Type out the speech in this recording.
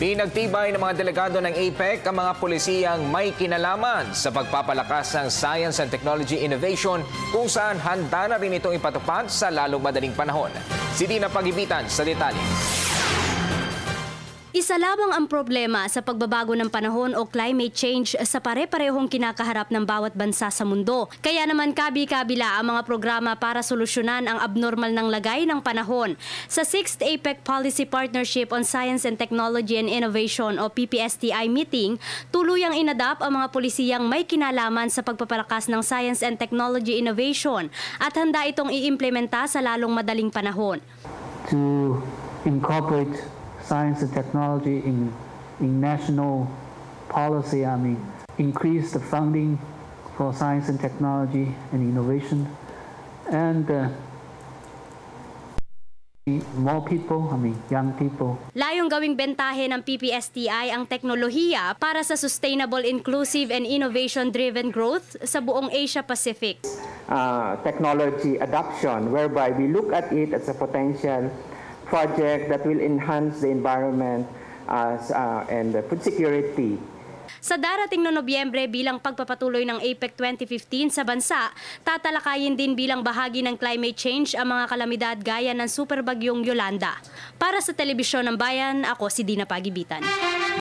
Pinagtibay ng mga delegado ng APEC ang mga pulisiyang may kinalaman sa pagpapalakas ng Science and Technology Innovation kung saan handa na rin itong ipatupad sa lalong madaling panahon. Si Dina Pagibitan sa detalye. Isa lamang ang problema sa pagbabago ng panahon o climate change sa pare-parehong kinakaharap ng bawat bansa sa mundo. Kaya naman kabi-kabila ang mga programa para solusyonan ang abnormal ng lagay ng panahon. Sa 6th APEC Policy Partnership on Science and Technology and Innovation o PPSTI meeting, tuluyang inadapt ang mga pulisiyang may kinalaman sa pagpapalakas ng Science and Technology Innovation at handa itong iimplementa sa lalong madaling panahon. To incorporate science and technology in national policy, increase the funding for science and technology and innovation, and more people, young people. Layong gawing bentahe ng PPSTI ang teknolohiya para sa sustainable, inclusive, and innovation-driven growth sa buong Asia-Pacific. Technology adoption, whereby we look at it as a potential project that will enhance the environment and food security. Sa darating na Nobyembre bilang pagpapatuloy ng APEC 2015 sa bansa, tatalakayin din bilang bahagi ng climate change ang mga kalamidad gaya ng superbagyong Yolanda. Para sa Telebisyon ng Bayan, ako si Dina Pagibitan.